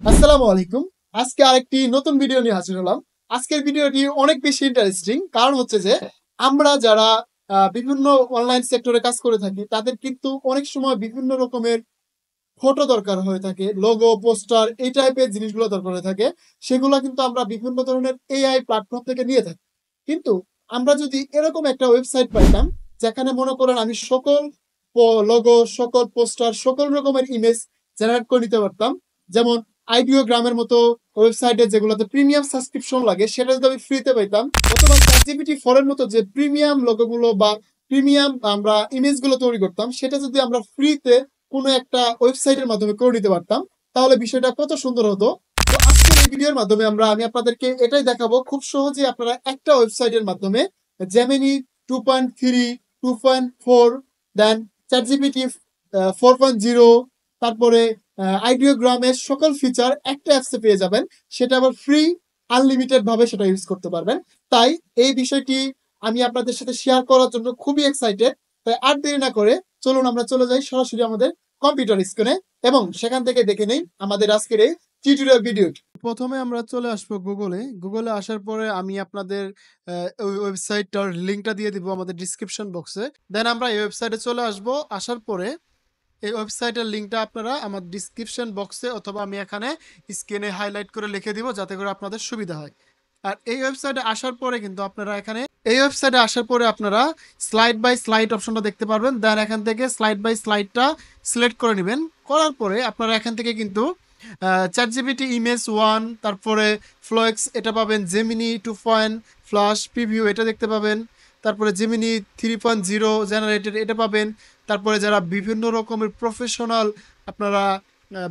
আসসালামু আলাইকুম। আজকে আরেকটি নতুন ভিডিও নিয়ে হাজির হলাম। আজকের ভিডিওটি অনেক বেশি ইন্টারেস্টিং। কারণ হচ্ছে যে আমরা যারা বিভিন্ন অনলাইন সেক্টরে কাজ করে থাকি তাদের কিন্তু অনেক সময় বিভিন্ন রকমের ফটো দরকার হয়ে থাকে। লোগো, পোস্টার এই টাইপের জিনিসগুলো দরকার হয়ে থাকে। সেগুলো কিন্তু আমরা বিভিন্ন ধরনের এআই প্ল্যাটফর্ম থেকে নিয়ে থাকি। কিন্তু আমরা যদি এরকম একটা ওয়েবসাইট পাইতাম যেখানে মনে করেন আমি সকল লোগো, সকল পোস্টার, সকল রকমের ইমেজ জেনারেট করে নিতে পারতাম। যেমন আইডিওগ্রামের মতো ওয়েবসাইটে যেগুলোতে প্রিমিয়াম সাবস্ক্রিপশন লাগে সেটা যদি আমি ফ্রিতে পাইতাম, অথবা ChatGPT 4 এর মতো যে প্রিমিয়াম লোগোগুলো বা প্রিমিয়াম আমরা ইমেজগুলো তৈরি করতাম সেটা যদি আমরা ফ্রিতে কোনো একটা ওয়েবসাইটের মাধ্যমে করে নিতে পারতাম, তাহলে বিষয়টা কত সুন্দর হতো। তো আজকের এই ভিডিওর মাধ্যমে আমি আপনাদেরকে এটাই দেখাবো। খুব সহজেই আপনারা একটা ওয়েবসাইটের মাধ্যমে জেমিনি 2.3, 2.4, দেন চ্যাটজিপিটি 4.0, তারপরে আইডিওগ্রামের সকল ফিচার একটা অ্যাপসে পেয়ে যাবেন। সেটা আবার ফ্রি, আনলিমিটেড ভাবে সেটা ইউজ করতে পারবেন। তাই এই বিষয়টি আমি আপনাদের সাথে শেয়ার করার জন্য খুবই এক্সাইটেড। তাই আর দেরি না করে চলুন আমরা চলে যাই সরাসরি আমাদের কম্পিউটার স্ক্রিনে এবং সেখান থেকে দেখে নেই আমাদের আজকের এই টিউটোরিয়াল ভিডিওটি। প্রথমে আমরা চলে আসবো গুগলে আসার পরে আমি আপনাদের ওই ওয়েবসাইটটার লিঙ্কটা দিয়ে দিব আমাদের ডিসক্রিপশন বক্সে। দেন আমরা এই ওয়েবসাইটে চলে আসবো। আসার পরে এই ওয়েবসাইটের লিঙ্কটা আপনারা আমার ডিসক্রিপশন বক্সে অথবা আমি এখানে স্ক্রিনে হাইলাইট করে লিখে দিব যাতে করে আপনাদের সুবিধা হয়। আর এই ওয়েবসাইটে আসার পরে কিন্তু আপনারা স্লাইড বাই স্লাইড অপশনটা দেখতে পারবেন। দেন এখান থেকে স্লাইড বাই স্লাইডটা সিলেক্ট করে নেবেন। করার পরে আপনারা এখান থেকে কিন্তু চ্যাটজিপিটি ইমেজ 1, তারপরে ফ্লোএক্স এটা পাবেন, জেমিনি 2 ফ্লাশ প্রিভিউ এটা দেখতে পাবেন, তারপরে জেমিনি 3.0 জেনারেটেড এটা পাবেন। তারপরে যারা বিভিন্ন রকমের প্রফেশনাল আপনারা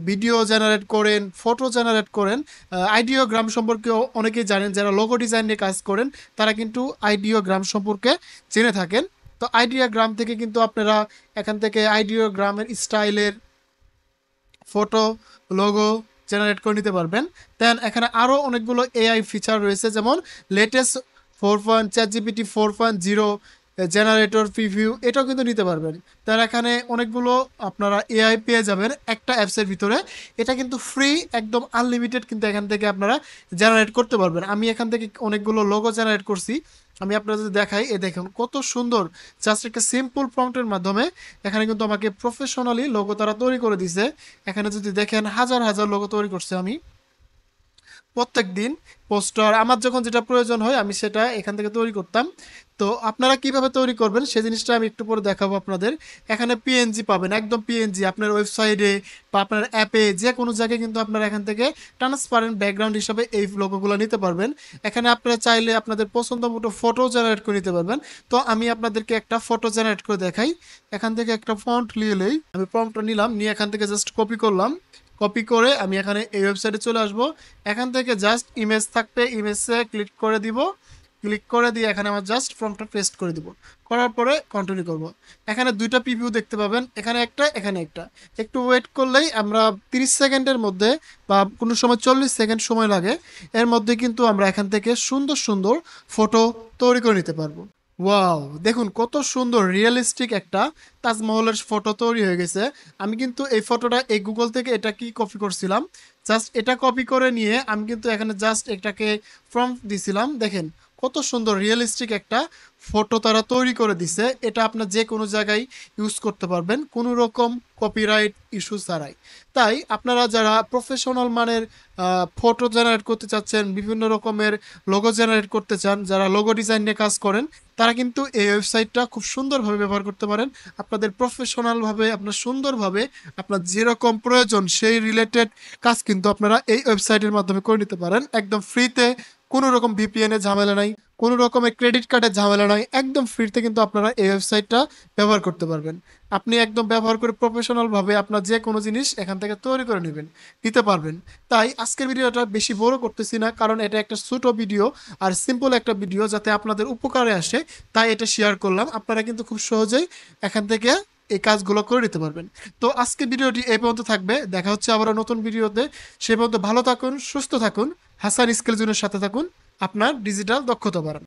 ভিডিও জেনারেট করেন, ফটো জেনারেট করেন, আইডিওগ্রাম সম্পর্কেও অনেকেই জানেন, যারা লোগো ডিজাইন নিয়ে কাজ করেন তারা কিন্তু আইডিওগ্রাম সম্পর্কে জেনে থাকেন। তো আইডিওগ্রাম থেকে কিন্তু আপনারা এখান থেকে আইডিওগ্রামের স্টাইলের ফটো, লোগো জেনারেট করে নিতে পারবেন। দেন এখানে আরও অনেকগুলো এআই ফিচার রয়েছে, যেমন লেটেস্ট 4. চ্যাটজিপিটি 4.0 জেনারেটর প্রিভিউ এটাও কিন্তু নিতে পারবেন। তার এখানে অনেকগুলো আপনারা এআই পেয়ে যাবেন একটা অ্যাপসের ভিতরে। এটা কিন্তু ফ্রি, একদম আনলিমিটেড, কিন্তু এখান থেকে আপনারা জেনারেট করতে পারবেন। আমি এখান থেকে অনেকগুলো লোগো জেনারেট করছি। আমি আপনাদের যদি দেখাই, দেখুন কত সুন্দর। জাস্ট একটা সিম্পল প্রম্পটের মাধ্যমে এখানে কিন্তু আমাকে প্রফেশনালি লোগো তারা তৈরি করে দিছে। এখানে যদি দেখেন হাজার হাজার লোগো তৈরি করছে আমি প্রত্যেক দিন। পোস্টার আমার যখন যেটা প্রয়োজন হয় আমি সেটা এখান থেকে তৈরি করতাম। তো আপনারা কিভাবে তৈরি করবেন সেই জিনিসটা আমি একটু পরে দেখাবো আপনাদের। এখানে পিএনজি পাবেন, একদম পিএনজি আপনার ওয়েবসাইটে বা আপনার অ্যাপে যে কোনো জায়গায় কিন্তু আপনারা এখান থেকে ট্রান্সপারেন্ট ব্যাকগ্রাউন্ড হিসাবে এই লোগোগুলো নিতে পারবেন। এখানে আপনারা চাইলে আপনাদের পছন্দ মতো ফটো জেনারেট করে নিতে পারবেন। তো আমি আপনাদেরকে একটা ফটো জেনারেট করে দেখাই। এখান থেকে একটা ফন্ট নিলেই আমি প্রম্পটটা নিলাম, নিয়ে এখান থেকে জাস্ট কপি করলাম। কপি করে আমি এখানে এই ওয়েবসাইটে চলে আসব। এখান থেকে জাস্ট ইমেজ থাকবে, ইমেজে ক্লিক করে দিব। ক্লিক করে দিয়ে এখানে আমার জাস্ট ফর্মটা পেস্ট করে দিব। করার পরে কন্টিনিউ করব। এখানে দুইটা প্রিভিউ দেখতে পাবেন, এখানে একটা, এখানে একটা। একটু ওয়েট করলেই আমরা 30 সেকেন্ডের মধ্যে বা কোনো সময় 40 সেকেন্ড সময় লাগে, এর মধ্যে কিন্তু আমরা এখান থেকে সুন্দর সুন্দর ফটো তৈরি করে নিতে পারবো। ওয়াও, দেখুন কত সুন্দর রিয়েলিস্টিক একটা তাজমহলের ফটো তৈরি হয়ে গেছে। আমি কিন্তু এই ফটোটা এই গুগল থেকে এটা কি কপি করছিলাম, জাস্ট এটা কপি করে নিয়ে আমি কিন্তু এখানে জাস্ট এটাকে প্রম্পট দিছিলাম। দেখেন কত সুন্দর রিয়েলিস্টিক একটা ফটো তারা তৈরি করে দিছে। এটা আপনার যে কোনো জায়গায় ইউজ করতে পারবেন কোনো রকম কপিরাইট ইস্যু ছাড়াই। তাই আপনারা যারা প্রফেশনাল মানের ফটো জেনারেট করতে চাচ্ছেন, বিভিন্ন রকমের লোগো জেনারেট করতে চান, যারা লোগো ডিজাইন নিয়ে কাজ করেন, তারা কিন্তু এই ওয়েবসাইটটা খুব সুন্দরভাবে ব্যবহার করতে পারেন। আপনাদের প্রফেশনালভাবে আপনার সুন্দরভাবে আপনার যেরকম প্রয়োজন সেই রিলেটেড কাজ কিন্তু আপনারা এই ওয়েবসাইটের মাধ্যমে করে নিতে পারেন একদম ফ্রিতে। কোনো রকম ভিপিএনের ঝামেলা নাই, কোনো রকমের ক্রেডিট কার্ডের ঝামেলা নাই, একদম ফ্রিতে কিন্তু আপনারা এই ওয়েবসাইটটা ব্যবহার করতে পারবেন। আপনি একদম ব্যবহার করে প্রফেশনালভাবে আপনার যে কোনো জিনিস এখান থেকে তৈরি করে নিতে পারবেন। তাই আজকের ভিডিওটা বেশি বড় করতেছি না, কারণ এটা একটা ছোট ভিডিও আর সিম্পল একটা ভিডিও, যাতে আপনাদের উপকারে আসে তাই এটা শেয়ার করলাম। আপনারা কিন্তু খুব সহজেই এখান থেকে এই কাজগুলো করে নিতে পারবেন। তো আজকে ভিডিওটি এই পর্যন্ত থাকবে, দেখা হচ্ছে আবার নতুন ভিডিওতে। সে পর্যন্ত ভালো থাকুন, সুস্থ থাকুন, হাসান স্কিল জোনের সাথে থাকুন, আপনার ডিজিটাল দক্ষতা বাড়ান।